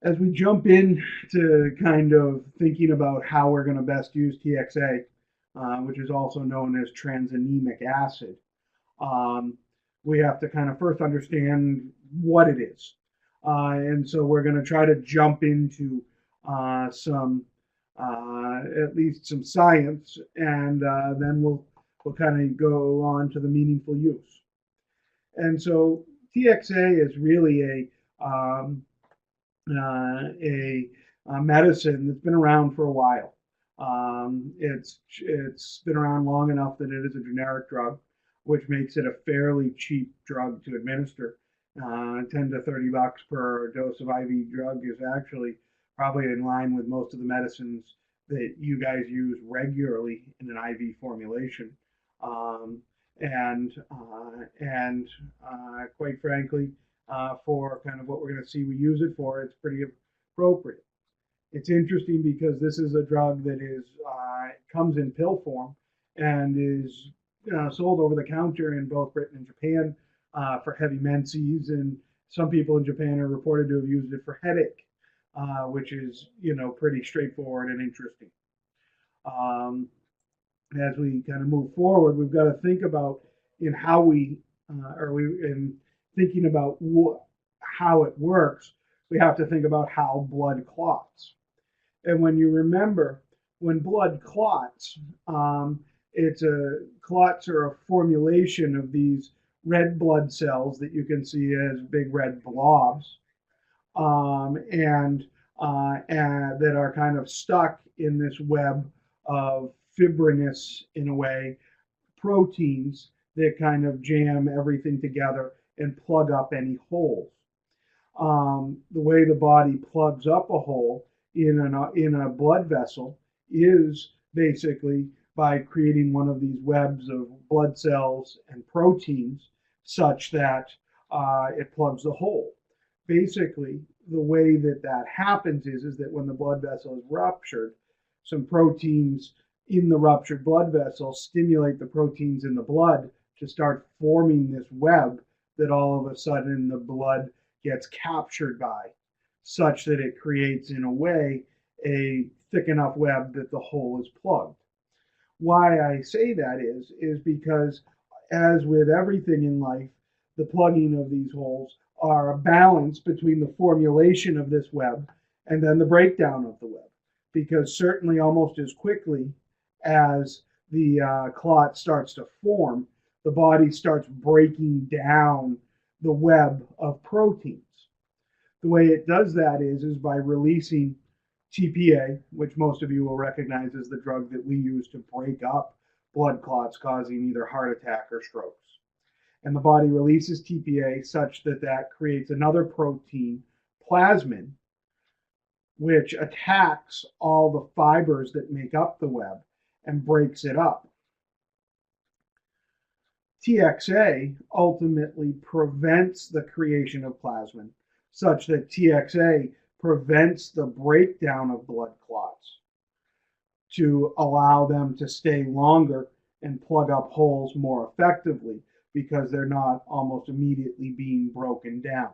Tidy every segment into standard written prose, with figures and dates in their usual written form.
As we jump in to kind of thinking about how we're going to best use TXA, which is also known as tranexamic acid, um, we have to kind of first understand what it is. And so we're going to try to jump into some, at least some science, and then we'll kind of go on to the meaningful use. And so TXA is really a medicine that's been around for a while. It's been around long enough that it is a generic drug, which makes it a fairly cheap drug to administer. 10 to 30 bucks per dose of IV drug is actually probably in line with most of the medicines that you guys use regularly in an IV formulation. Um, and quite frankly, for kind of what we're going to see we use it for, it's pretty appropriate. It's interesting because this is a drug that is comes in pill form and is sold over the counter in both Britain and Japan for heavy menses, and some people in Japan are reported to have used it for headache, which is pretty straightforward and interesting. Um, as we kind of move forward, we've got to think about in how we are we in thinking about how it works. We have to think about how blood clots. And when you remember, when blood clots, it's a clots are a formulation of these red blood cells that you can see as big red blobs, and that are kind of stuck in this web of fibrinous, in a way, proteins that kind of jam everything together and plug up any holes. The way the body plugs up a hole in a blood vessel is basically by creating one of these webs of blood cells and proteins such that it plugs the hole. Basically, the way that that happens is that when the blood vessel is ruptured, some proteins in the ruptured blood vessel stimulate the proteins in the blood to start forming this web that all of a sudden the blood gets captured by, such that it creates, in a way, a thick enough web that the hole is plugged. Why I say that is because, as with everything in life, the plugging of these holes are a balance between the formulation of this web and then the breakdown of the web. Because certainly almost as quickly as the clot starts to form, the body starts breaking down the web of proteins. The way it does that is by releasing TPA, which most of you will recognize as the drug that we use to break up blood clots causing either heart attack or strokes. And the body releases TPA such that that creates another protein, plasmin, which attacks all the fibers that make up the web and breaks it up. TXA ultimately prevents the creation of plasmin, such that TXA prevents the breakdown of blood clots to allow them to stay longer and plug up holes more effectively because they're not almost immediately being broken down.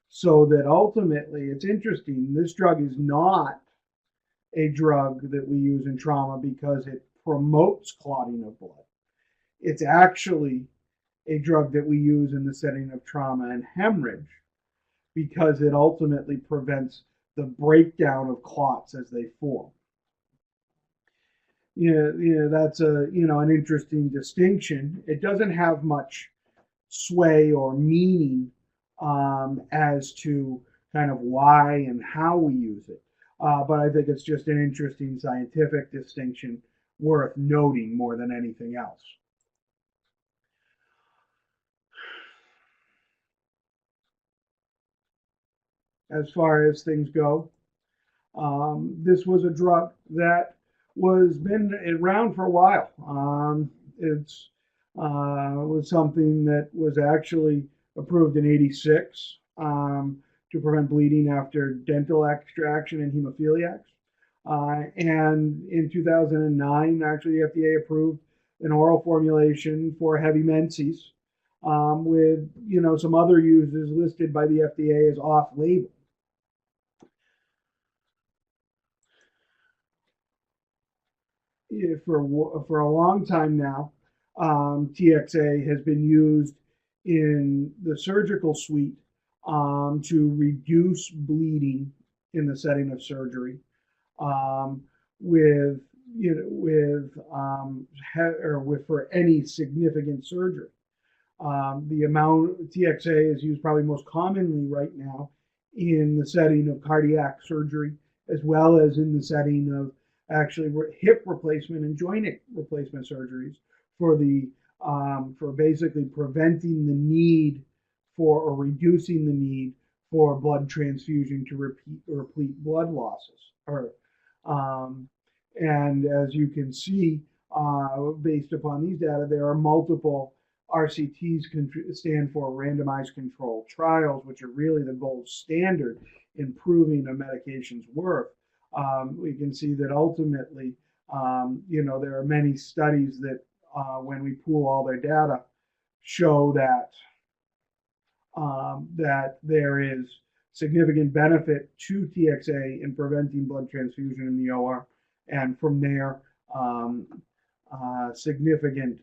So that ultimately, it's interesting, this drug is not a drug that we use in trauma because it promotes clotting of blood. It's actually a drug that we use in the setting of trauma and hemorrhage because it ultimately prevents the breakdown of clots as they form. That's an interesting distinction. It doesn't have much sway or meaning as to kind of why and how we use it. But I think it's just an interesting scientific distinction worth noting more than anything else. As far as things go, this was a drug that was been around for a while. It's was something that was actually approved in '86 to prevent bleeding after dental extraction in hemophiliacs. And in 2009, actually, the FDA approved an oral formulation for heavy menses, with some other uses listed by the FDA as off-label. for a long time now, TXA has been used in the surgical suite to reduce bleeding in the setting of surgery, um, with with for any significant surgery. The amount TXA is used probably most commonly right now in the setting of cardiac surgery, as well as in the setting of actually hip replacement and joint replacement surgeries for for basically preventing the need for or reducing the need for blood transfusion to replete blood losses. Or and as you can see, based upon these data, there are multiple RCTs stand for randomized controlled trials, which are really the gold standard in proving a medication's worth. We can see that ultimately, there are many studies that, when we pool all their data, show that there is significant benefit to TXA in preventing blood transfusion in the OR, and from there, significant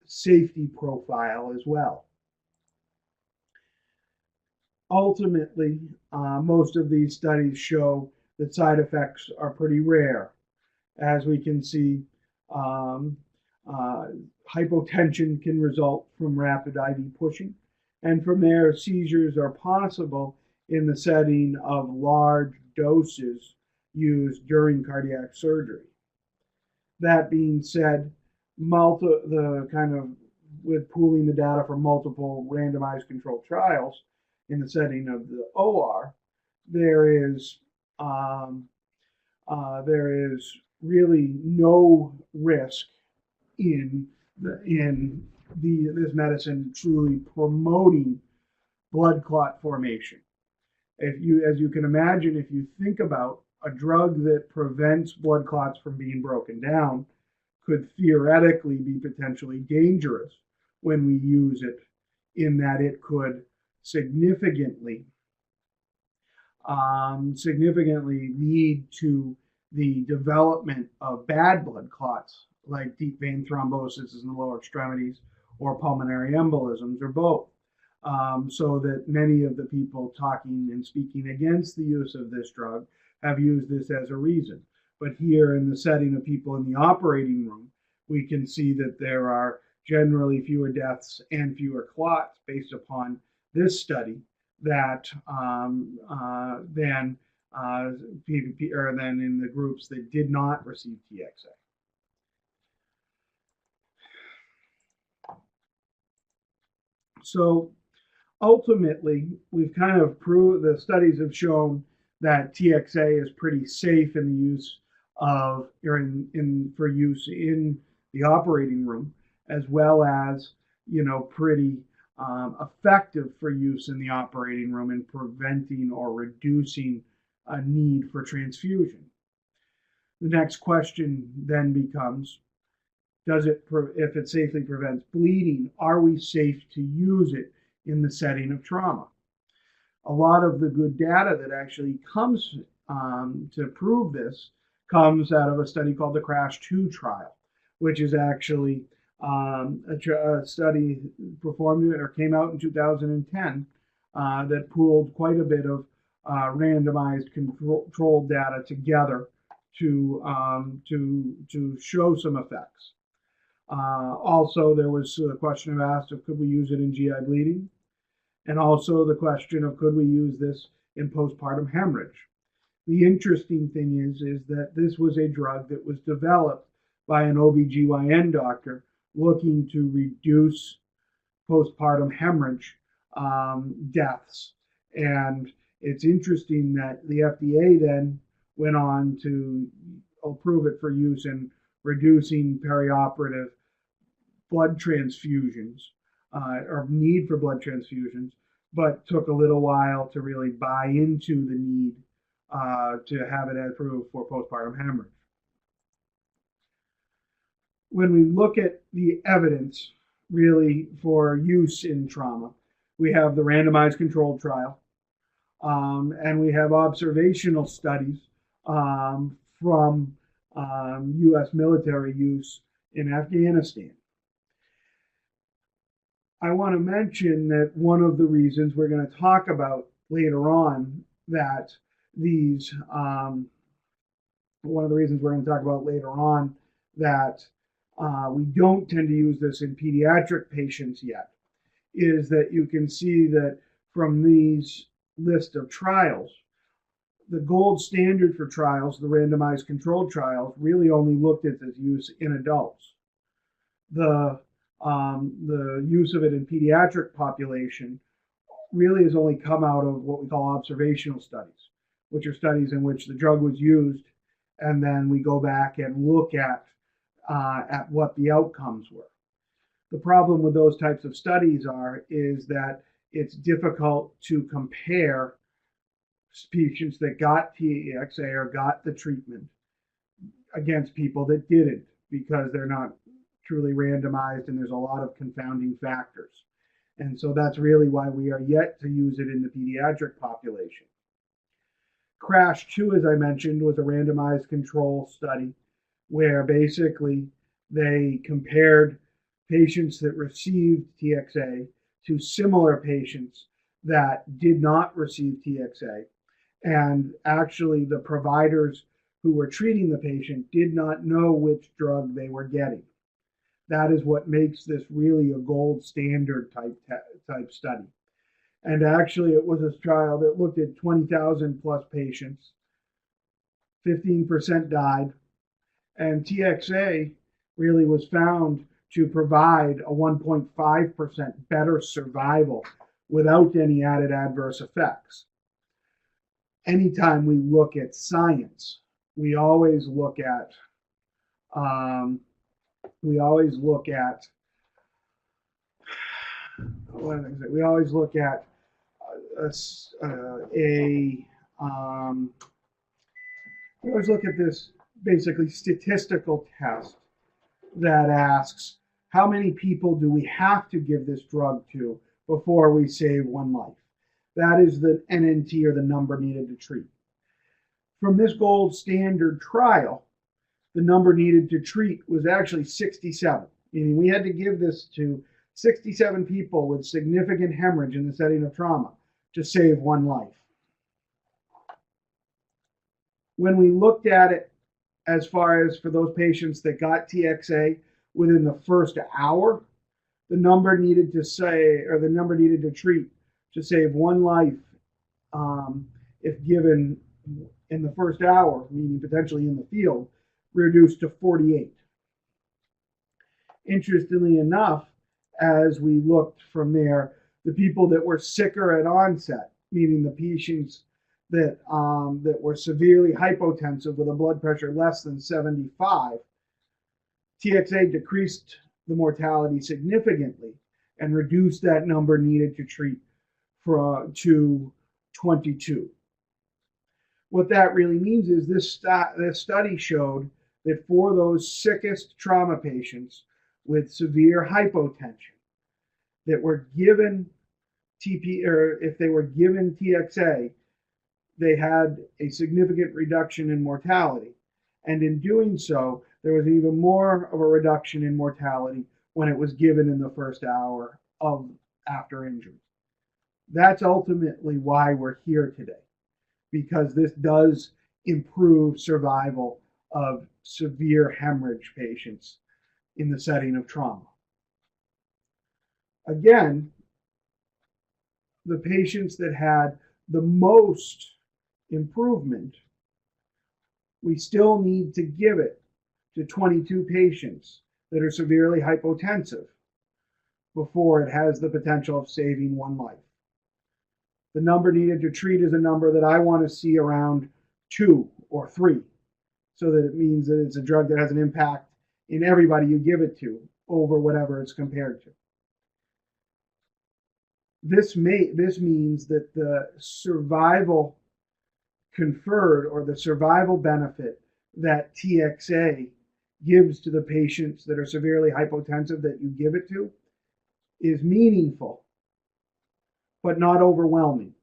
safety profile as well. Ultimately, most of these studies show that side effects are pretty rare. As we can see, hypotension can result from rapid IV pushing, and from there, seizures are possible in the setting of large doses used during cardiac surgery. That being said, with pooling the data from multiple randomized controlled trials in the setting of the OR, there is really no risk in this medicine truly promoting blood clot formation. As you can imagine, if you think about a drug that prevents blood clots from being broken down, could theoretically be potentially dangerous when we use it, in that it could significantly lead to the development of bad blood clots, like deep vein thrombosis in the lower extremities, or pulmonary embolisms, or both. So that many of the people talking and speaking against the use of this drug have used this as a reason. But here, in the setting of people in the operating room, we can see that there are generally fewer deaths and fewer clots based upon this study than PVP, or than in the groups that did not receive TXA. So ultimately, we've kind of proved, the studies have shown that TXA is pretty safe in the use of, or for use in the operating room, as well as, pretty effective for use in the operating room in preventing or reducing a need for transfusion. The next question then becomes, if it safely prevents bleeding, are we safe to use it in the setting of trauma? A lot of the good data that actually comes to prove this comes out of a study called the CRASH-2 trial, which is actually a study performed or came out in 2010 that pooled quite a bit of randomized controlled data together to show some effects. Also, there was a question asked of could we use it in GI bleeding, and also the question of could we use this in postpartum hemorrhage. The interesting thing is that this was a drug that was developed by an OB/GYN doctor looking to reduce postpartum hemorrhage deaths. And it's interesting that the FDA then went on to approve it for use in reducing perioperative blood transfusions, or need for blood transfusions, but took a little while to really buy into the need to have it approved for postpartum hemorrhage. When we look at the evidence really for use in trauma, we have the randomized controlled trial, and we have observational studies from U.S. military use in Afghanistan. I want to mention that one of the reasons we're going to talk about later on that these, one of the reasons we're going to talk about later on that we don't tend to use this in pediatric patients yet is that you can see that from these list of trials, the gold standard for trials, the randomized controlled trials, really only looked at its use in adults. The use of it in pediatric population really has only come out of what we call observational studies, which are studies in which the drug was used, and then we go back and look at what the outcomes were. The problem with those types of studies is that it's difficult to compare patients that got TXA or got the treatment against people that didn't, because they're not truly randomized and there's a lot of confounding factors. And so that's really why we are yet to use it in the pediatric population. CRASH 2, as I mentioned, was a randomized control study where basically they compared patients that received TXA to similar patients that did not receive TXA. And actually, the providers who were treating the patient did not know which drug they were getting. That is what makes this really a gold standard type study. And actually, it was a trial that looked at 20,000 plus patients. 15% died. And TXA really was found to provide a 1.5% better survival without any added adverse effects. Anytime we look at science, we always look at this basically statistical test that asks how many people do we have to give this drug to before we save one life. That is the NNT, or the number needed to treat. From this gold standard trial, the number needed to treat was actually 67, meaning we had to give this to 67 people with significant hemorrhage in the setting of trauma to save one life. When we looked at it as far as for those patients that got TXA within the first hour, the number needed to treat to save one life, if given in the first hour, meaning potentially in the field, reduced to 48. Interestingly enough, as we looked from there, the people that were sicker at onset, meaning the patients that were severely hypotensive with a blood pressure less than 75, TXA decreased the mortality significantly and reduced that number needed to treat to 22. What that really means is this study showed that for those sickest trauma patients with severe hypotension that were given if they were given TXA, they had a significant reduction in mortality. And in doing so, there was even more of a reduction in mortality when it was given in the first hour after injury. That's ultimately why we're here today, because this does improve survival of severe hemorrhage patients in the setting of trauma. Again, the patients that had the most improvement, we still need to give it to 22 patients that are severely hypotensive before it has the potential of saving one life. The number needed to treat is a number that I want to see around 2 or 3, so that it means that it's a drug that has an impact in everybody you give it to over whatever it's compared to. This means that the survival conferred, or the survival benefit that TXA gives to the patients that are severely hypotensive that you give it to, is meaningful, but not overwhelming.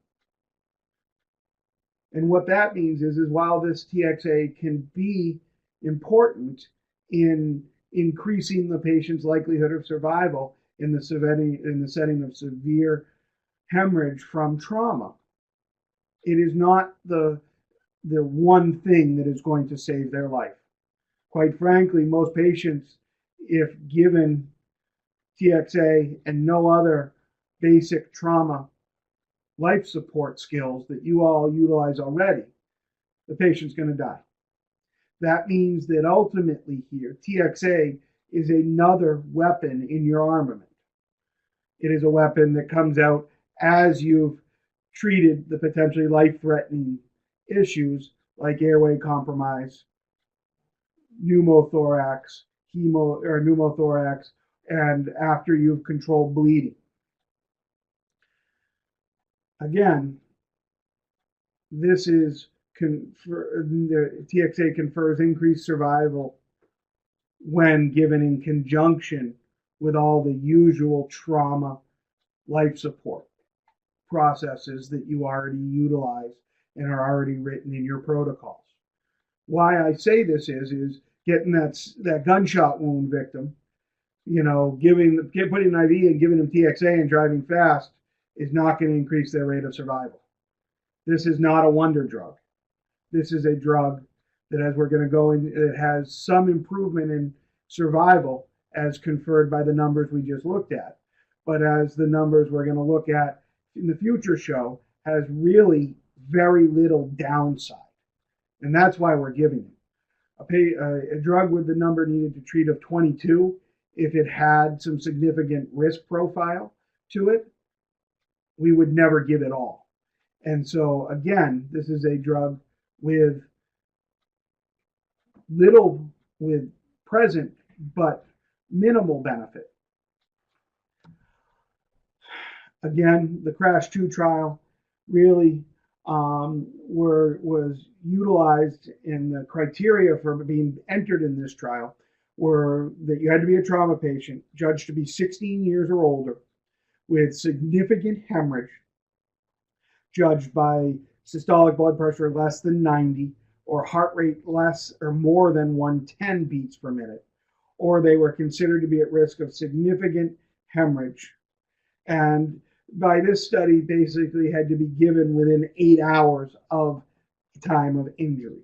And what that means is while this TXA can be important in increasing the patient's likelihood of survival in the setting of severe hemorrhage from trauma. It is not the one thing that is going to save their life. Quite frankly, most patients, if given TXA and no other basic trauma life support skills that you all utilize already, the patient's going to die. That means that ultimately here, TXA is another weapon in your armament. It is a weapon that comes out as you've treated the potentially life-threatening issues like airway compromise, pneumothorax, and after you've controlled bleeding. Again, this is the TXA confers increased survival when given in conjunction with all the usual trauma life support processes that you already utilize and are already written in your protocols. Why I say this is getting that gunshot wound victim, putting an IV and giving them TXA and driving fast is not going to increase their rate of survival. This is not a wonder drug. This is a drug that, as we're going to go in, it has some improvement in survival as conferred by the numbers we just looked at. But as the numbers we're going to look at in the future show, has really very little downside. And that's why we're giving it. A drug with the number needed to treat of 22, if it had some significant risk profile to it, we would never give it all. And so, again, this is a drug with present but minimal benefit. Again, the CRASH 2 trial really was utilized, in the criteria for being entered in this trial were that you had to be a trauma patient, judged to be 16 years or older, with significant hemorrhage, judged by systolic blood pressure less than 90, or heart rate less or more than 110 beats per minute, or they were considered to be at risk of significant hemorrhage. And by this study, basically had to be given within 8 hours of the time of injury.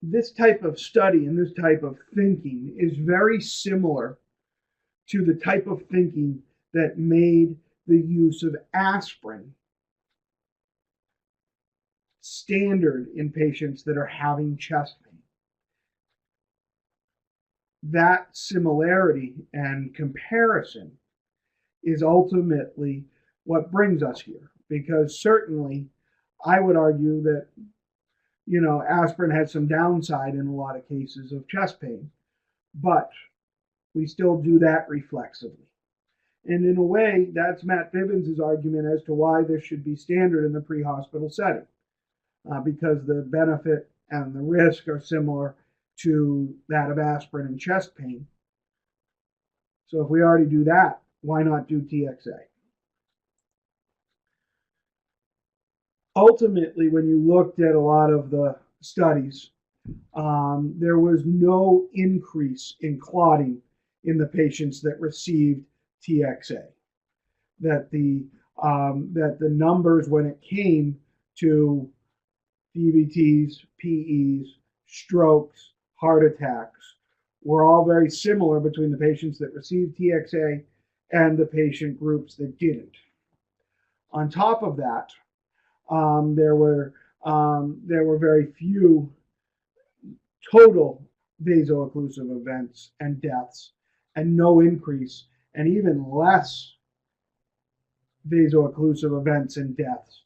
This type of study and this type of thinking is very similar to the type of thinking that made the use of aspirin standard in patients that are having chest pain. That similarity and comparison is ultimately what brings us here, because certainly I would argue that aspirin has some downside in a lot of cases of chest pain, but we still do that reflexively. And in a way, that's Matt Bibbins' argument as to why this should be standard in the pre-hospital setting, because the benefit and the risk are similar to that of aspirin and chest pain. So if we already do that, why not do TXA? Ultimately, when you looked at a lot of the studies, there was no increase in clotting in the patients that received TXA. That the numbers when it came to DVTs, PEs, strokes, heart attacks were all very similar between the patients that received TXA and the patient groups that didn't. On top of that, there were very few total vaso-occlusive events and deaths, and no increase, and even less vaso-occlusive events and deaths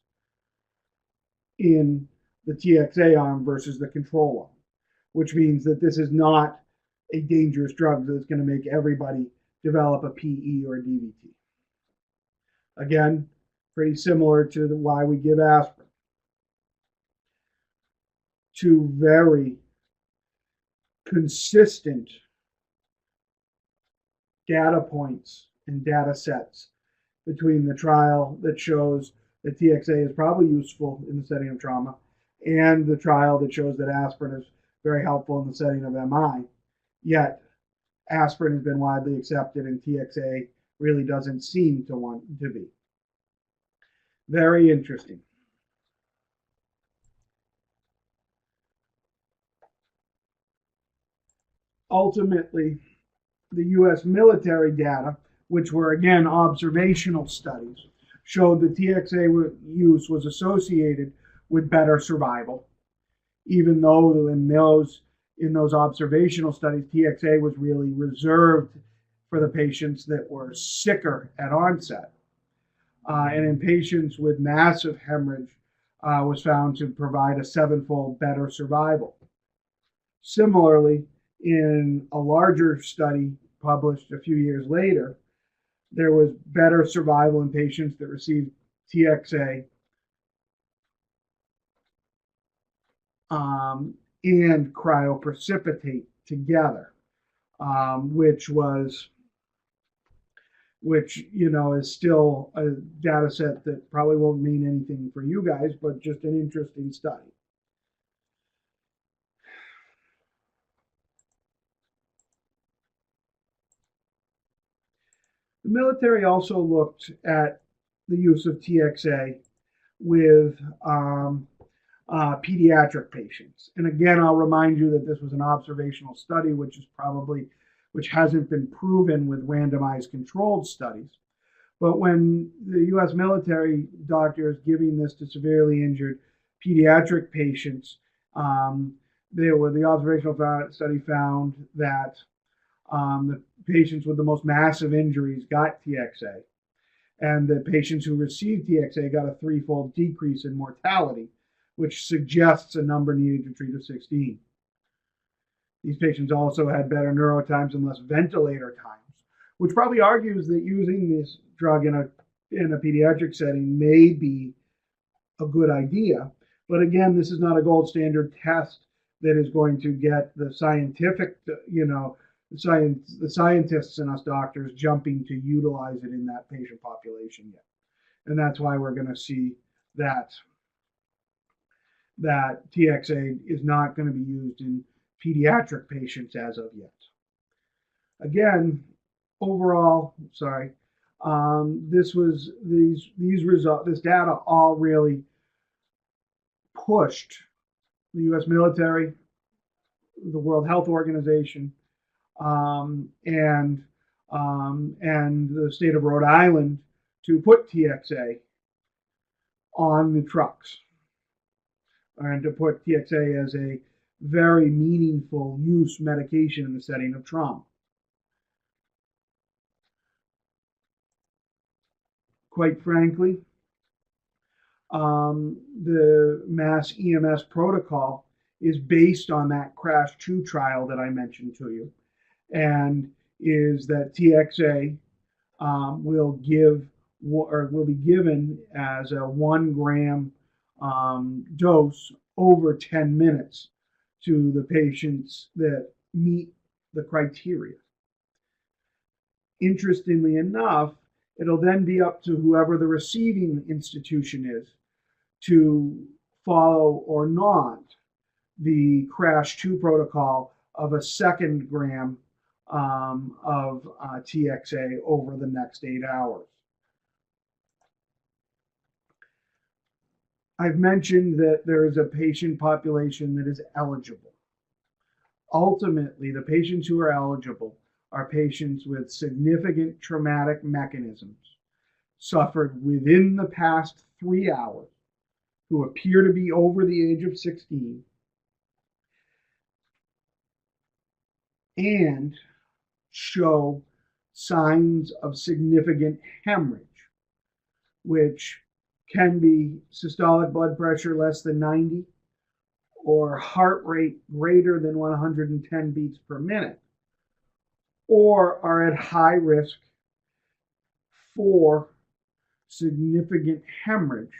in the TXA arm versus the control arm, which means that this is not a dangerous drug that's going to make everybody develop a PE or a DVT. Again, pretty similar to why we give aspirin. Two very consistent data points and data sets between the trial that shows that TXA is probably useful in the setting of trauma and the trial that shows that aspirin is very helpful in the setting of MI. Yet aspirin has been widely accepted and TXA really doesn't seem to want to be. Very interesting. Ultimately, the U.S. military data, which were again observational studies, showed that TXA use was associated with better survival, even though in those observational studies, TXA was really reserved for the patients that were sicker at onset. And in patients with massive hemorrhage, was found to provide a 7-fold better survival. Similarly, in a larger study published a few years later, there was better survival in patients that received TXA and cryoprecipitate together, which is still a data set that probably won't mean anything for you guys, but just an interesting study. The military also looked at the use of TXA with pediatric patients. And again, I'll remind you that this was an observational study, which hasn't been proven with randomized controlled studies. But when the U.S. military doctors giving this to severely injured pediatric patients, the observational study found that the patients with the most massive injuries got TXA, and the patients who received TXA got a 3-fold decrease in mortality, which suggests a number needed to treat of 16. These patients also had better neurotimes and less ventilator times, which probably argues that using this drug in a pediatric setting may be a good idea. But again, this is not a gold standard test that is going to get the scientific, the scientists and us doctors jumping to utilize it in that patient population yet. And that's why we're going to see that TXA is not going to be used in pediatric patients as of yet. Again, overall, this data all really pushed the U.S. military, the World Health Organization, and the state of Rhode Island to put TXA on the trucks, and to put TXA as a very meaningful use medication in the setting of trauma. Quite frankly, the mass EMS protocol is based on that CRASH 2 trial that I mentioned to you, and is that TXA will be given as a 1 gram dose over 10 minutes to the patients that meet the criteria. Interestingly enough, it'll then be up to whoever the receiving institution is to follow or not the CRASH 2 protocol of a 2 gram of TXA over the next 8 hours. I've mentioned that there is a patient population that is eligible. Ultimately, the patients who are eligible are patients with significant traumatic mechanisms suffered within the past 3 hours, who appear to be over the age of 16, and show signs of significant hemorrhage, which can be systolic blood pressure less than 90 or heart rate greater than 110 beats per minute, or are at high risk for significant hemorrhage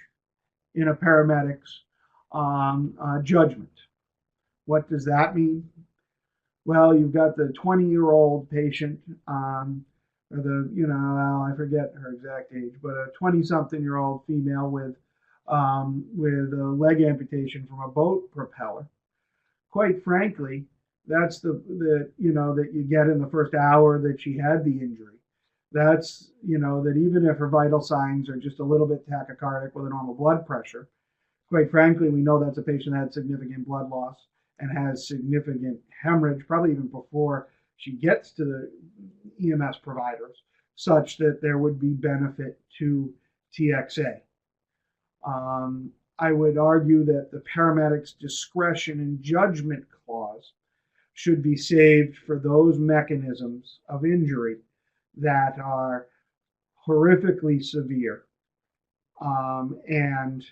in a paramedic's judgment. What does that mean? Well, you've got the 20-year-old patient, or I forget her exact age, but a 20-something-year-old female with with a leg amputation from a boat propeller. Quite frankly, that's the that you get in the first hour that she had the injury. That's that even if her vital signs are just a little bit tachycardic with a normal blood pressure, quite frankly, we know that's a patient that had significant blood loss and has significant hemorrhage, probably even before she gets to the EMS providers, such that there would be benefit to TXA. I would argue that the paramedic's discretion and judgment clause should be saved for those mechanisms of injury that are horrifically severe, and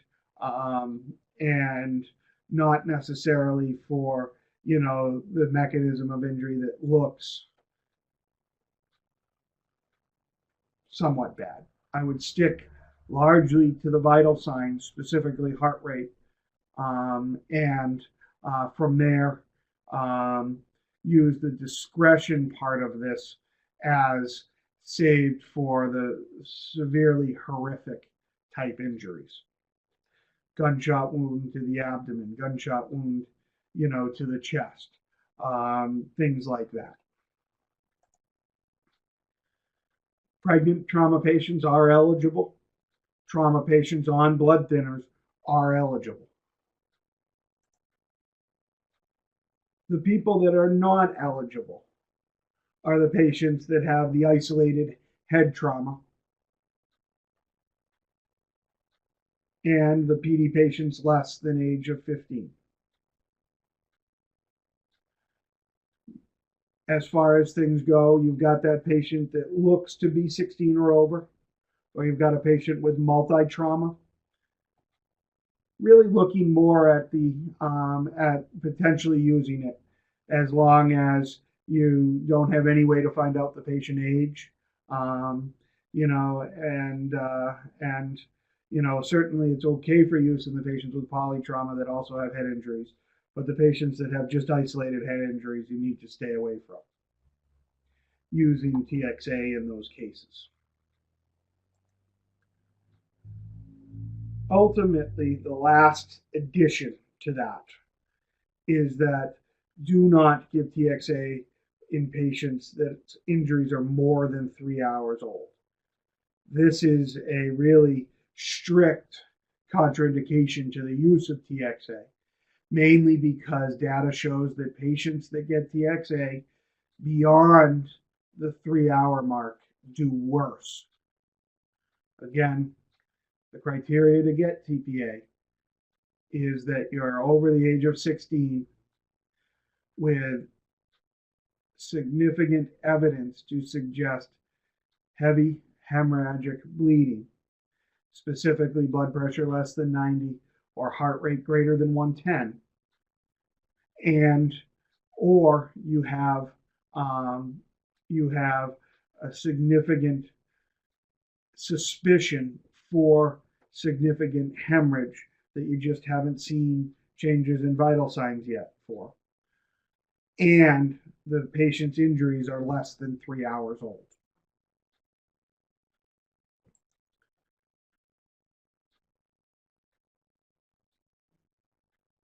not necessarily for the mechanism of injury that looks somewhat bad. I would stick largely to the vital signs, specifically heart rate, and from there use the discretion part of this as saved for the severely horrific type injuries. Gunshot wound to the abdomen, gunshot wound, to the chest, things like that. Pregnant trauma patients are eligible. Trauma patients on blood thinners are eligible. The people that are not eligible are the patients that have the isolated head trauma and the PD patients less than age of 15. As far as things go, you've got that patient that looks to be 16 or over, or you've got a patient with multi-trauma. Really looking more at at potentially using it, as long as you don't have any way to find out the patient age, certainly it's okay for use in the patients with polytrauma that also have head injuries, but the patients that have just isolated head injuries, you need to stay away from using TXA in those cases. Ultimately, the last addition to that is that do not give TXA in patients that injuries are more than 3 hours old. This is a really strict contraindication to the use of TXA, mainly because data shows that patients that get TXA beyond the 3-hour mark do worse. Again, the criteria to get TPA is that you're over the age of 16 with significant evidence to suggest heavy hemorrhagic bleeding, specifically blood pressure less than 90 or heart rate greater than 110, or you have a significant suspicion for significant hemorrhage that you just haven't seen changes in vital signs yet for, and the patient's injuries are less than 3 hours old.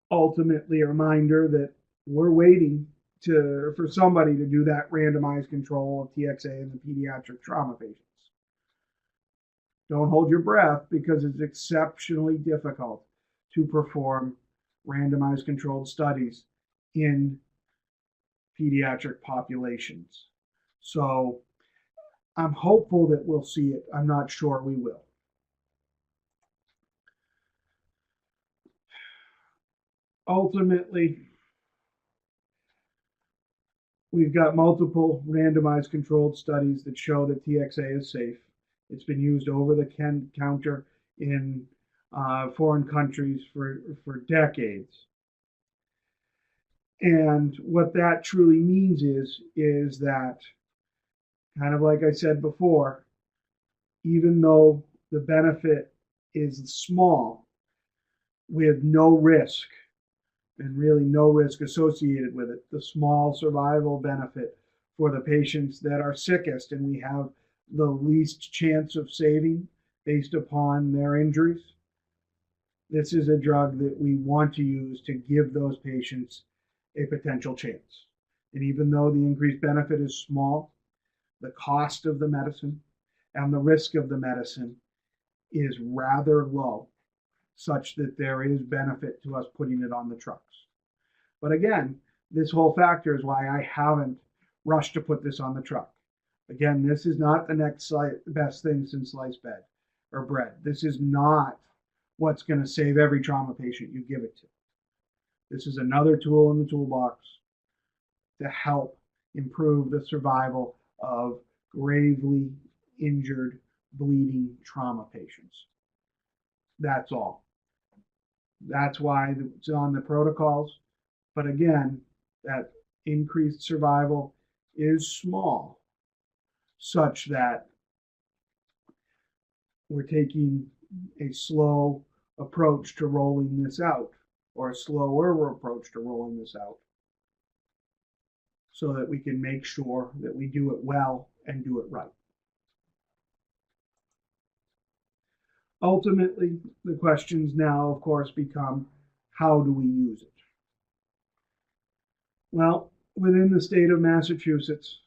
Ultimately, a reminder that we're waiting for somebody to do that randomized control of TXA in the pediatric trauma patients. Don't hold your breath, because it's exceptionally difficult to perform randomized controlled studies in pediatric populations. So I'm hopeful that we'll see it. I'm not sure we will. Ultimately, we've got multiple randomized controlled studies that show that TXA is safe. It's been used over the counter in foreign countries for decades. And what that truly means is that, kind of like I said before, even though the benefit is small, with no risk, and really no risk associated with it, the small survival benefit for the patients that are sickest and we have the least chance of saving based upon their injuries, this is a drug that we want to use to give those patients a potential chance. And even though the increased benefit is small, the cost of the medicine and the risk of the medicine is rather low, such that there is benefit to us putting it on the trucks. But again, this whole factor is why I haven't rushed to put this on the truck. Again, this is not the next best thing since sliced bread. This is not what's going to save every trauma patient you give it to. This is another tool in the toolbox to help improve the survival of gravely injured, bleeding trauma patients. That's all. That's why it's on the protocols. But again, that increased survival is small, such that we're taking a slow approach to rolling this out, or a slower approach to rolling this out, so that we can make sure that we do it well and do it right. Ultimately, the questions now, of course, become, how do we use it? Well, within the state of Massachusetts,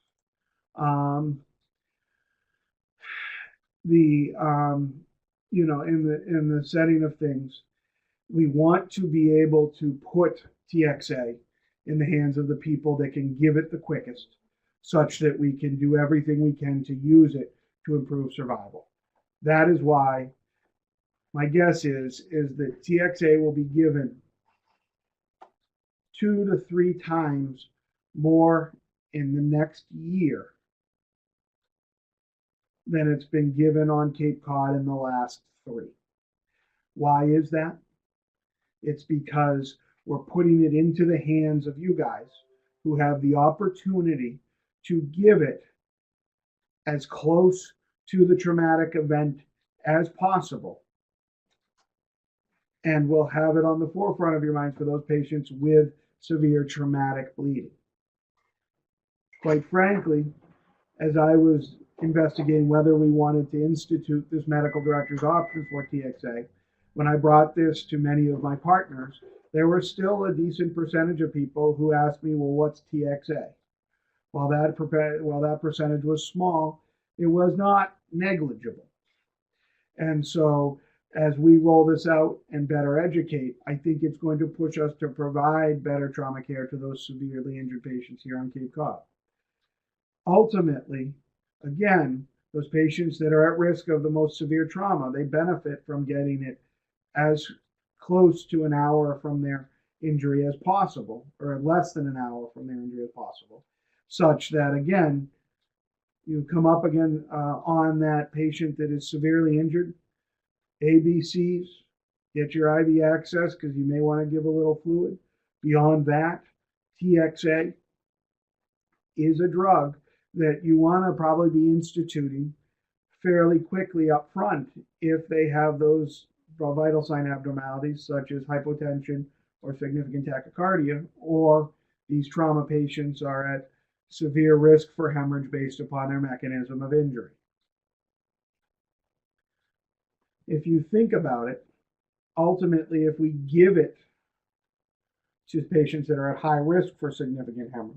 in the setting of things, we want to be able to put TXA in the hands of the people that can give it the quickest, such that we can do everything we can to use it to improve survival. That is why my guess is that TXA will be given 2 to 3 times more in the next year than it's been given on Cape Cod in the last 3. Why is that? It's because we're putting it into the hands of you guys who have the opportunity to give it as close to the traumatic event as possible. And we'll have it on the forefront of your minds for those patients with severe traumatic bleeding. Quite frankly, as I was investigating whether we wanted to institute this medical director's option for TXA, when I brought this to many of my partners, there were still a decent percentage of people who asked me, well, what's TXA? While that percentage was small, it was not negligible. And so as we roll this out and better educate, I think it's going to push us to provide better trauma care to those severely injured patients here on Cape Cod. Ultimately, again, those patients that are at risk of the most severe trauma, they benefit from getting it as close to an hour from their injury as possible, or less than an hour from their injury as possible, such that, again, you come up again on that patient that is severely injured, ABCs, get your IV access because you may want to give a little fluid. Beyond that, TXA is a drug that you want to probably be instituting fairly quickly up front if they have those vital sign abnormalities such as hypotension or significant tachycardia, or these trauma patients are at severe risk for hemorrhage based upon their mechanism of injury. If you think about it, ultimately, if we give it to patients that are at high risk for significant hemorrhage,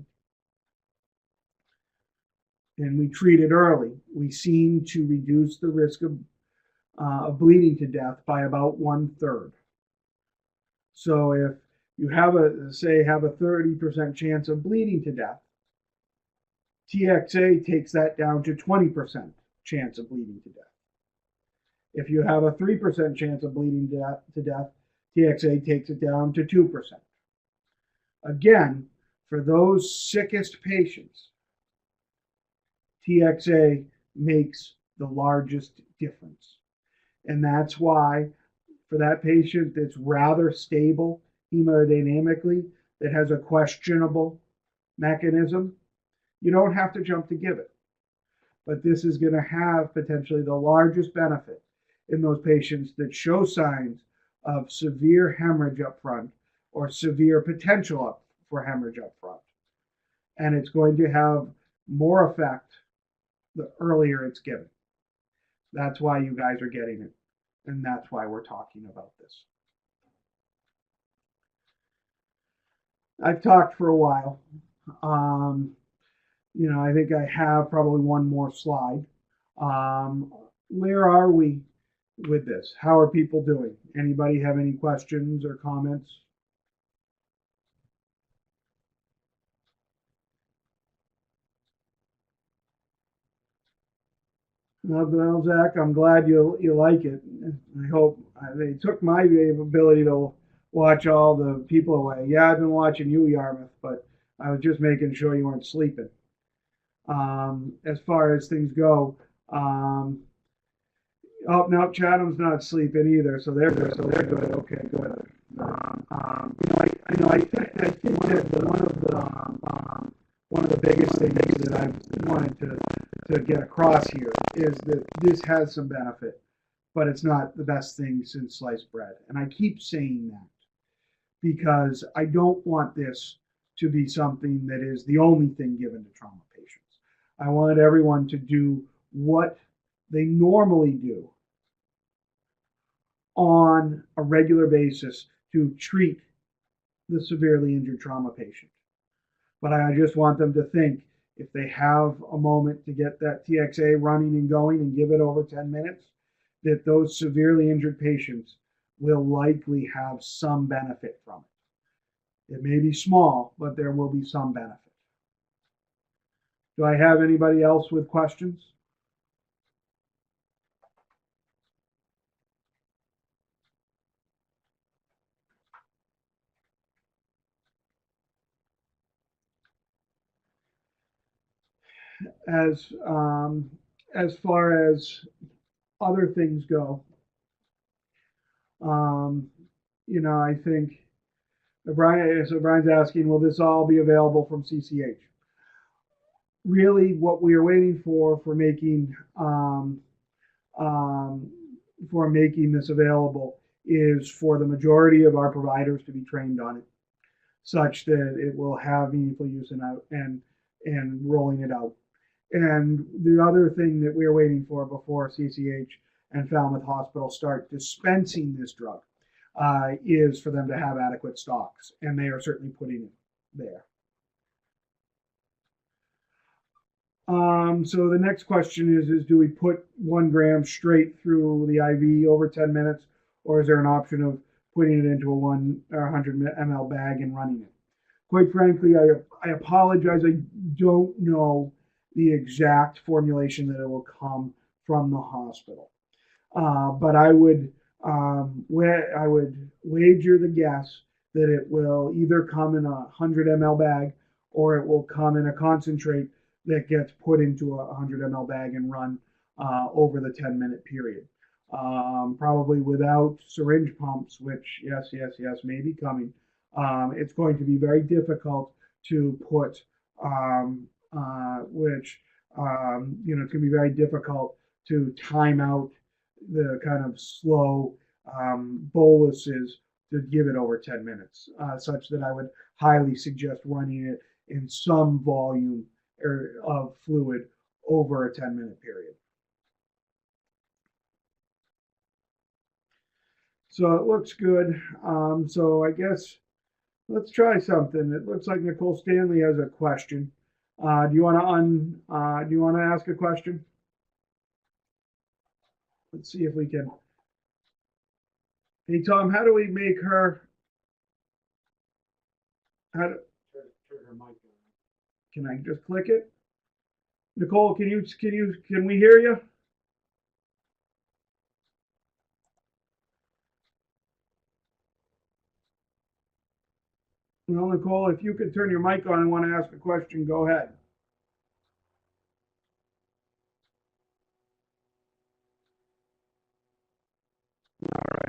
and we treat it early, we seem to reduce the risk of bleeding to death by about 1/3. So if you have a 30% chance of bleeding to death, TXA takes that down to 20% chance of bleeding to death. If you have a 3% chance of bleeding to death, TXA takes it down to 2%. Again, for those sickest patients, TXA makes the largest difference. And that's why for that patient that's rather stable hemodynamically, that has a questionable mechanism, you don't have to jump to give it. But this is going to have potentially the largest benefit in those patients that show signs of severe hemorrhage up front or severe potential for hemorrhage up front. And it's going to have more effect the earlier it's given. That's why you guys are getting it. And that's why we're talking about this. I've talked for a while. Um, I think I have probably one more slide. Um, where are we with this? How are people doing? Anybody have any questions or comments? Well, Zach, I'm glad you like it. I hope they took my ability to watch all the people away. Yeah, I've been watching you, Yarmouth, but I was just making sure you weren't sleeping. As far as things go, um, oh no, Chatham's not sleeping either, so they're good. So they're good. Okay, good. I think that one of the biggest things that I've wanted to get across here is that this has some benefit, but it's not the best thing since sliced bread. And I keep saying that because I don't want this to be something that is the only thing given to trauma patients. I want everyone to do what they normally do on a regular basis to treat the severely injured trauma patient. But I just want them to think if they have a moment to get that TXA running and going and give it over 10 minutes, that those severely injured patients will likely have some benefit from it. It may be small, but there will be some benefit. Do I have anybody else with questions? As as far as other things go, um, I think Brian's asking, will this all be available from CCH? Really, what we are waiting for making um, this available is for the majority of our providers to be trained on it, such that it will have meaningful use and rolling it out. And the other thing that we're waiting for before CCH and Falmouth Hospital start dispensing this drug is for them to have adequate stocks, and they are certainly putting it there. So the next question is do we put 1 gram straight through the IV over 10 minutes, or is there an option of putting it into a 100 ml bag and running it? Quite frankly, I apologize. I don't know the exact formulation that it will come from the hospital. But I would wager the guess that it will either come in a 100 ml bag or it will come in a concentrate that gets put into a 100 ml bag and run over the 10-minute period. Probably without syringe pumps, which yes, may be coming. It's going to be very difficult to put, it's going to be very difficult to time out the kind of slow boluses to give it over 10 minutes, such that I would highly suggest running it in some volume of fluid over a 10-minute period. So it looks good. So I guess let's try something. It looks like Nicole Stanley has a question. Do you want to ask a question? Let's see if we can. Hey Tom, how do we make her? How do, turn her mic on. Can I just click it? Nicole, can we hear you? Well, Nicole, if you could turn your mic on and want to ask a question, go ahead.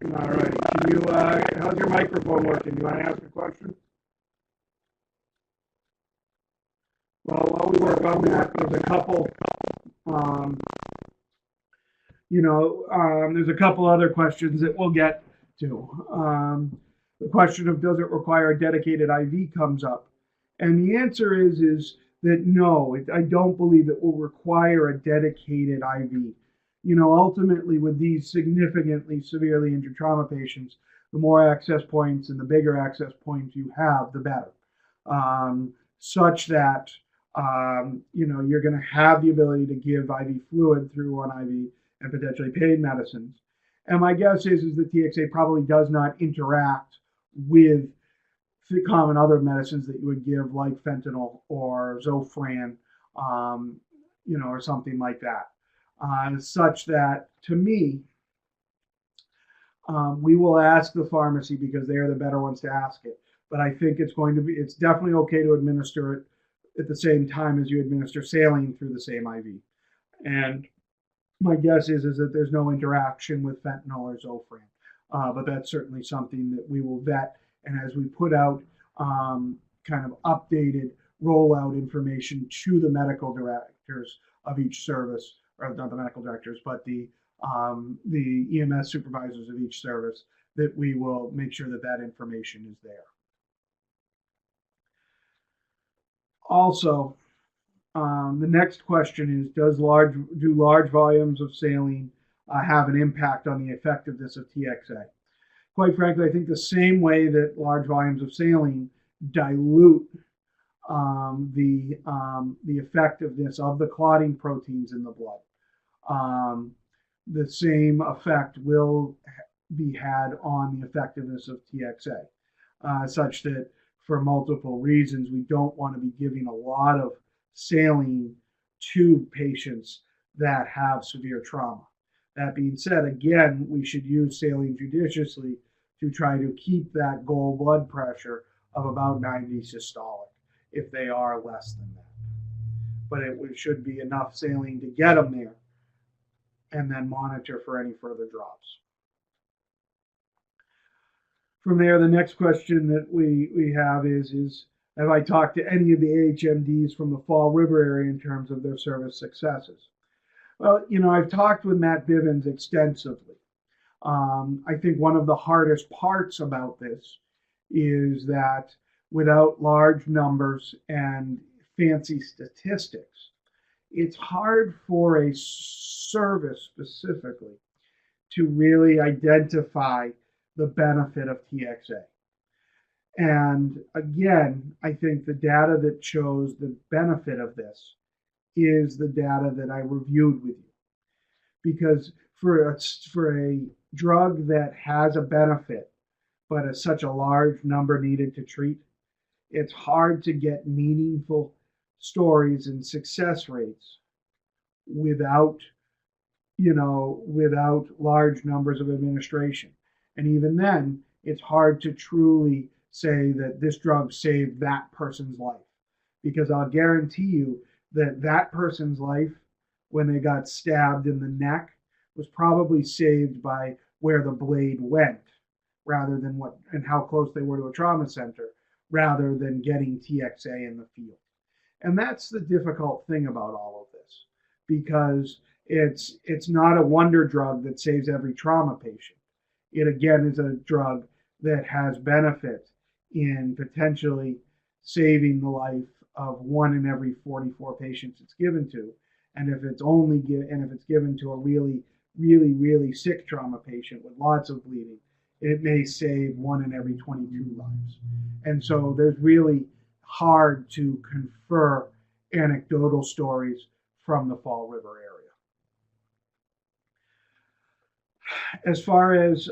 All right. Can you? How's your microphone working? Do you want to ask a question? Well, while we work on that, there's a couple. Um, there's a couple other questions that we'll get to. The question of does it require a dedicated IV comes up, and the answer is that no, I don't believe it will require a dedicated IV. Ultimately, with these significantly severely injured trauma patients, the more access points and the bigger access points you have, the better. such that you're going to have the ability to give IV fluid through one IV and potentially pain medicines. And my guess is that TXA probably does not interact with the common other medicines that you would give, like fentanyl or Zofran, or something like that. Such that, to me, we will ask the pharmacy because they are the better ones to ask it. But I think it's definitely okay to administer it at the same time as you administer saline through the same IV. And my guess is that there's no interaction with fentanyl or Zofran. But that's certainly something that we will vet. And as we put out kind of updated rollout information to the medical directors of each service, or not the medical directors, but the EMS supervisors of each service, that we will make sure that that information is there. Also, the next question is, do large volumes of saline have an impact on the effectiveness of TXA? Quite frankly, I think the same way that large volumes of saline dilute the effectiveness of the clotting proteins in the blood, the same effect will be had on the effectiveness of TXA, such that for multiple reasons, we don't want to be giving a lot of saline to patients that have severe trauma. That being said, again, we should use saline judiciously to try to keep that goal blood pressure of about 90 systolic if they are less than that. But it should be enough saline to get them there, and then monitor for any further drops. From there, the next question that we have is have I talked to any of the AHMDs from the Fall River area in terms of their service successes? Well, I've talked with Matt Bivens extensively. I think one of the hardest parts about this is that without large numbers and fancy statistics, it's hard for a service specifically to really identify the benefit of TXA. And again, I think the data that shows the benefit of this is the data that I reviewed with you. Because for a drug that has a benefit, but is such a large number needed to treat, it's hard to get meaningful stories and success rates without large numbers of administration. And even then, it's hard to truly say that this drug saved that person's life, because I'll guarantee you that that person's life, when they got stabbed in the neck, was probably saved by where the blade went, rather than how close they were to a trauma center, rather than getting TXA in the field. And that's the difficult thing about all of this, because it's not a wonder drug that saves every trauma patient. It again is a drug that has benefit in potentially saving the life of 1 in every 44 patients it's given to. And if it's given to a really, really, really sick trauma patient with lots of bleeding, it may save 1 in every 22 lives. And so there's really hard to confer anecdotal stories from the Fall River area. As far as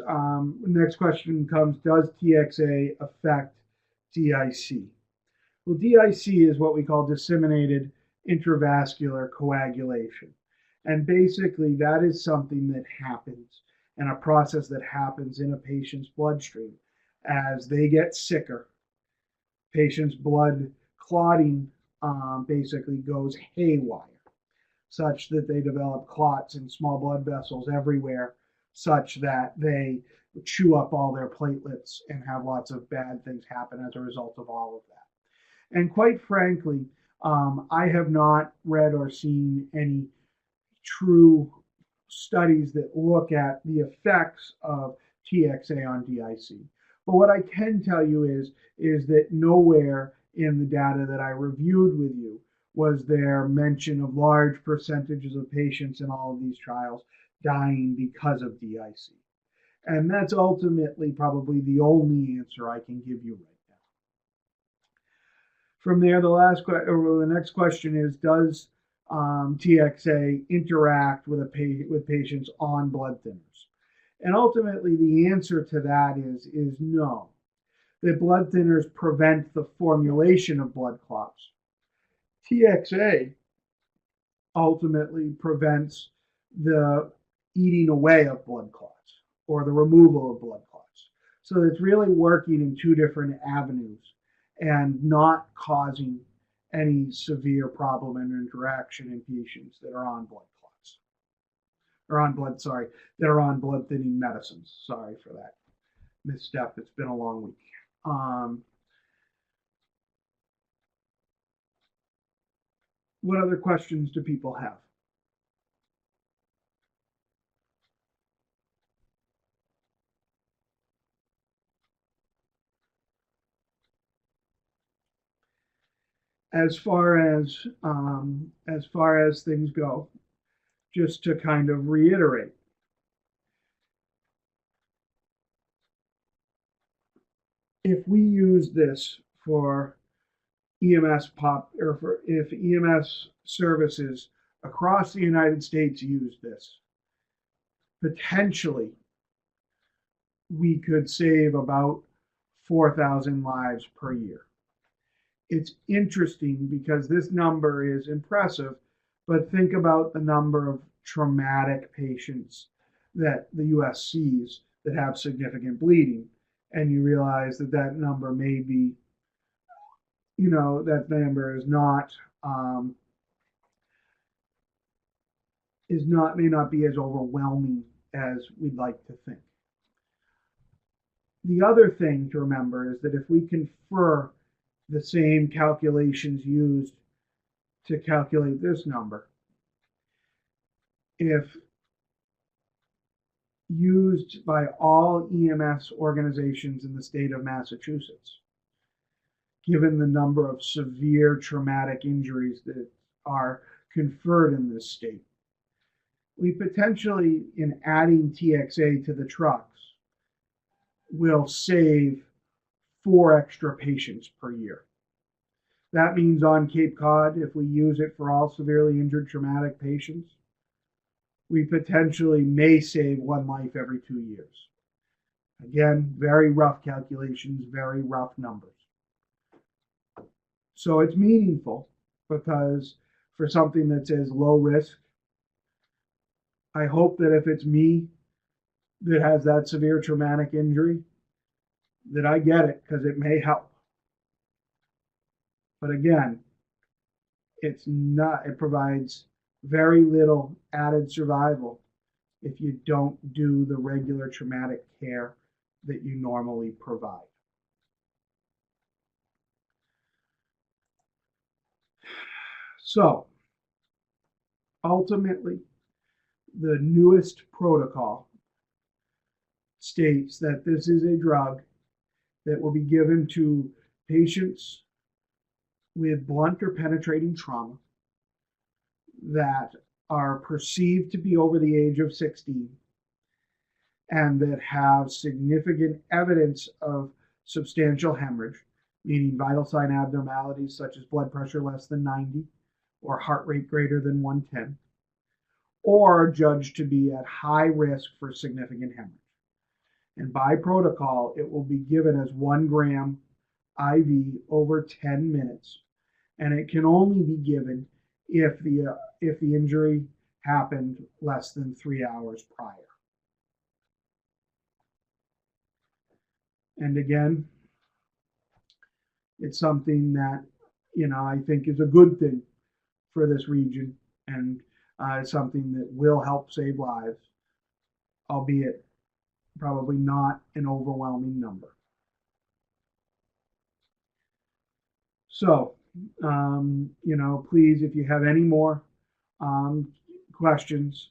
next question comes, does TXA affect DIC? Well, DIC is what we call disseminated intravascular coagulation. And basically that is something that happens, and a process that happens in a patient's bloodstream. As they get sicker, patient's blood clotting basically goes haywire, such that they develop clots in small blood vessels everywhere, such that they chew up all their platelets and have lots of bad things happen as a result of all of that. And quite frankly, I have not read or seen any true studies that look at the effects of TXA on DIC. But what I can tell you is that nowhere in the data that I reviewed with you was there mention of large percentages of patients in all of these trials dying because of DIC. And that's ultimately probably the only answer I can give you right From there, the next question is, does TXA interact with with patients on blood thinners? And ultimately, the answer to that is no. That blood thinners prevent the formulation of blood clots. TXA ultimately prevents the eating away of blood clots or the removal of blood clots. So it's really working in two different avenues and not causing any severe problem and interaction in patients that are on blood clots or that are on blood thinning medicines. Sorry for that misstep. It's been a long week. What other questions do people have? As far as things go, just to kind of reiterate, if we use this for EMS if EMS services across the United States use this, potentially we could save about 4,000 lives per year. It's interesting because this number is impressive, but think about the number of traumatic patients that the U.S. sees that have significant bleeding, and you realize that that number may be, that number may not be as overwhelming as we'd like to think. The other thing to remember is that if we confer the same calculations used to calculate this number, if used by all EMS organizations in the state of Massachusetts, given the number of severe traumatic injuries that are conferred in this state, we potentially, in adding TXA to the trucks, will save 4 extra patients per year. That means on Cape Cod, if we use it for all severely injured traumatic patients, we potentially may save 1 life every 2 years. Again, very rough calculations, very rough numbers. So it's meaningful because for something that says low risk, I hope that if it's me that has that severe traumatic injury, that I get it because it may help. But again, it provides very little added survival if you don't do the regular traumatic care that you normally provide. So, ultimately, the newest protocol states that this is a drug that will be given to patients with blunt or penetrating trauma that are perceived to be over the age of 16 and that have significant evidence of substantial hemorrhage, meaning vital sign abnormalities such as blood pressure less than 90 or heart rate greater than 110, or judged to be at high risk for significant hemorrhage. And by protocol, it will be given as 1 gram IV over 10 minutes. And it can only be given if the injury happened less than 3 hours prior. And again, it's something that, I think is a good thing for this region, and something that will help save lives, albeit probably not an overwhelming number. So, please, if you have any more questions,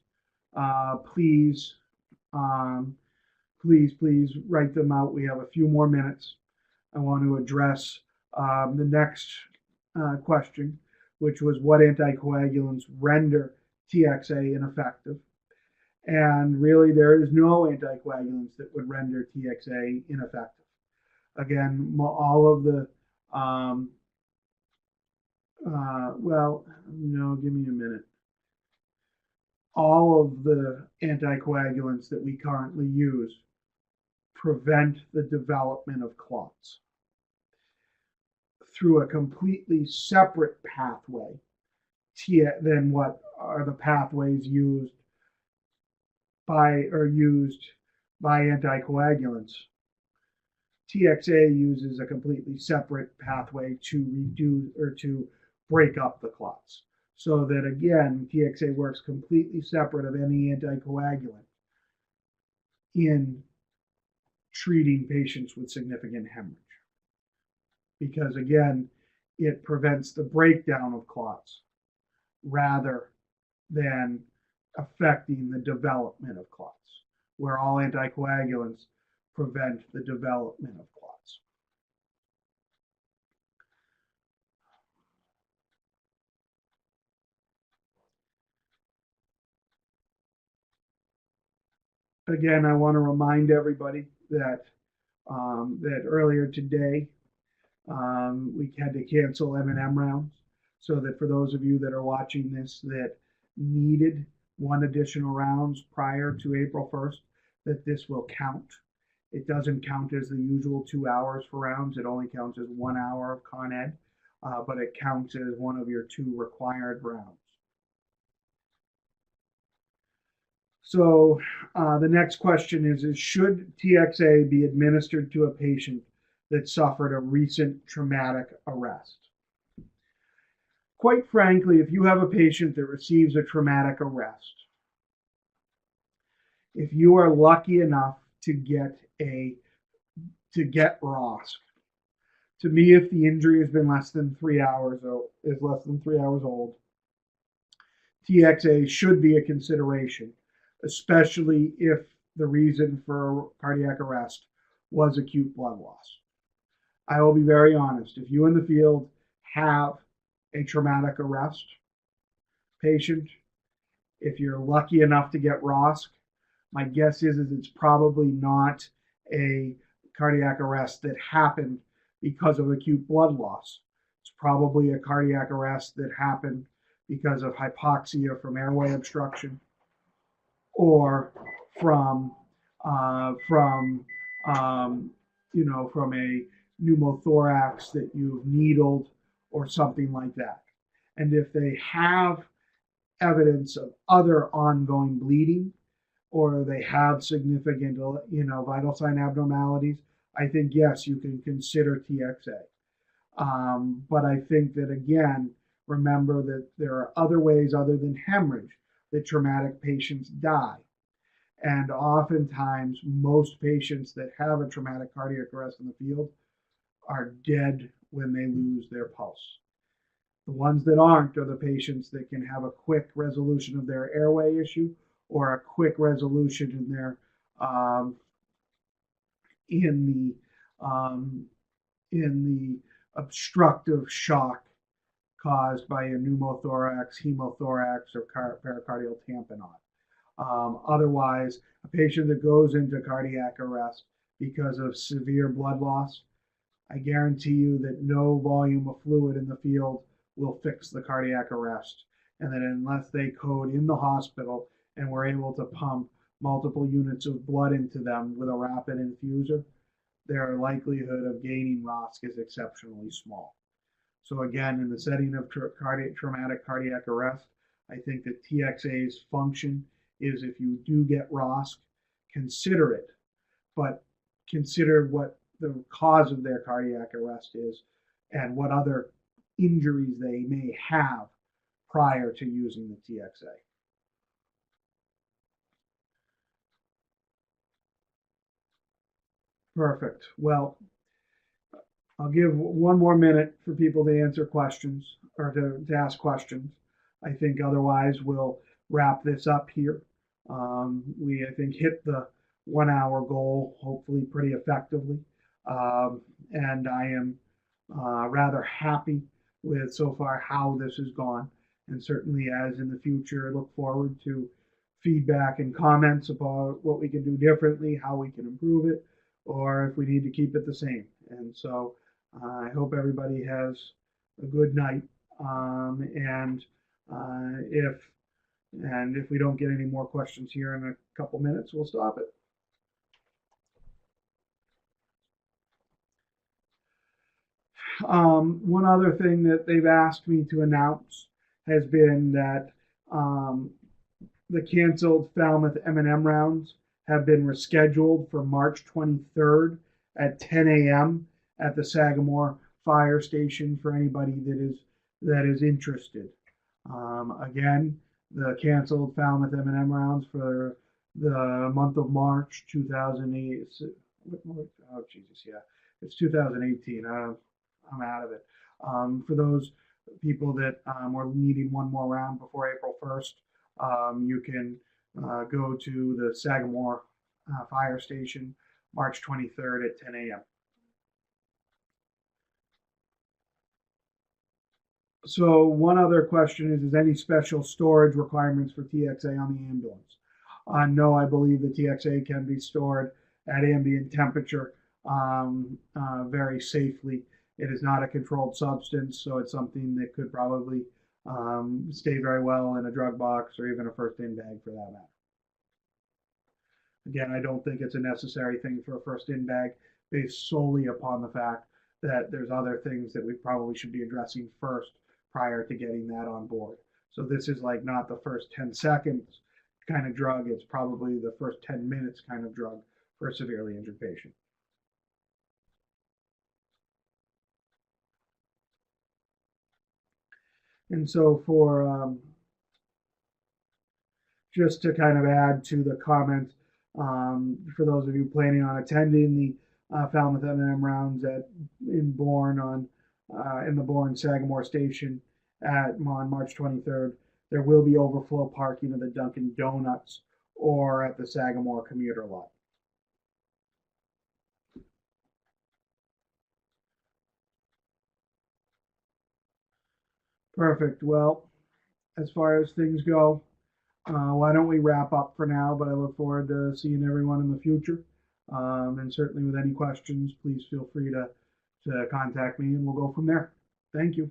please write them out. We have a few more minutes. I want to address the next question, which was what anticoagulants render TXA ineffective. And really, there is no anticoagulants that would render TXA ineffective. Again, all of the well, no, give me a minute. All of the anticoagulants that we currently use prevent the development of clots through a completely separate pathway than what are the pathways used by anticoagulants. TXA uses a completely separate pathway to reduce or to break up the clots. So that again, TXA works completely separate of any anticoagulant in treating patients with significant hemorrhage. Because again, it prevents the breakdown of clots rather than affecting the development of clots, where all anticoagulants prevent the development of clots. Again, I want to remind everybody that earlier today we had to cancel M&M rounds, so that for those of you that are watching this that needed one additional rounds prior to April 1st, that this will count. It doesn't count as the usual 2 hours for rounds. It only counts as 1 hour of Con Ed, but it counts as one of your 2 required rounds. So the next question is should TXA be administered to a patient that suffered a recent traumatic arrest? Quite frankly, if you have a patient that receives a traumatic arrest, if you are lucky enough to get ROSC, to me, if the injury has been less than 3 hours old, TXA should be a consideration, especially if the reason for cardiac arrest was acute blood loss. I will be very honest. If you in the field have a traumatic arrest patient, if you're lucky enough to get ROSC, my guess is it's probably not a cardiac arrest that happened because of acute blood loss. It's probably a cardiac arrest that happened because of hypoxia from airway obstruction, or from from a pneumothorax that you've needled or something like that. And if they have evidence of other ongoing bleeding, or they have significant vital sign abnormalities, I think yes, you can consider TXA. But I think that again, remember that there are other ways other than hemorrhage that traumatic patients die. And oftentimes, most patients that have a traumatic cardiac arrest in the field are dead when they lose their pulse. The ones that aren't are the patients that can have a quick resolution of their airway issue, or a quick resolution in their in the obstructive shock caused by a pneumothorax, hemothorax, or pericardial tamponade. Otherwise, a patient that goes into cardiac arrest because of severe blood loss, I guarantee you that no volume of fluid in the field will fix the cardiac arrest. And that unless they code in the hospital and we're able to pump multiple units of blood into them with a rapid infuser, their likelihood of gaining ROSC is exceptionally small. So again, in the setting of traumatic cardiac arrest, I think that TXA's function is, if you do get ROSC, consider it, but consider what the cause of their cardiac arrest is and what other injuries they may have prior to using the TXA. Perfect. Well, I'll give one more minute for people to answer questions or to ask questions. I think otherwise we'll wrap this up here. I think, hit the 1 hour goal, hopefully pretty effectively. And I am rather happy with so far how this has gone. And certainly, as in the future, I look forward to feedback and comments about what we can do differently, how we can improve it, or if we need to keep it the same. And so I hope everybody has a good night. And if we don't get any more questions here in a couple minutes, we'll stop it. One other thing that they've asked me to announce has been that the canceled Falmouth M&M rounds have been rescheduled for March 23rd at 10 a.m. at the Sagamore Fire Station for anybody that is interested. Again, the canceled Falmouth M&M rounds for the month of March 2008. Oh Jesus, yeah, it's 2018. I'm out of it. For those people that are needing one more round before April 1st, you can go to the Sagamore Fire Station March 23rd at 10 a.m. So one other question is any special storage requirements for TXA on the ambulance? No, I believe the TXA can be stored at ambient temperature very safely. It is not a controlled substance, so it's something that could probably stay very well in a drug box or even a first in bag for that matter. Again, I don't think it's a necessary thing for a first in bag based solely upon the fact that there's other things that we probably should be addressing first prior to getting that on board. So this is like not the first 10 seconds kind of drug, it's probably the first 10 minutes kind of drug for a severely injured patient. And so for just to kind of add to the comments, for those of you planning on attending the Falmouth M&M rounds in Bourne in the Bourne Sagamore Station on March 23rd, there will be overflow parking of the Dunkin' Donuts or at the Sagamore commuter lot. Perfect. Well, as far as things go, why don't we wrap up for now? But I look forward to seeing everyone in the future. And certainly with any questions, please feel free to contact me and we'll go from there. Thank you.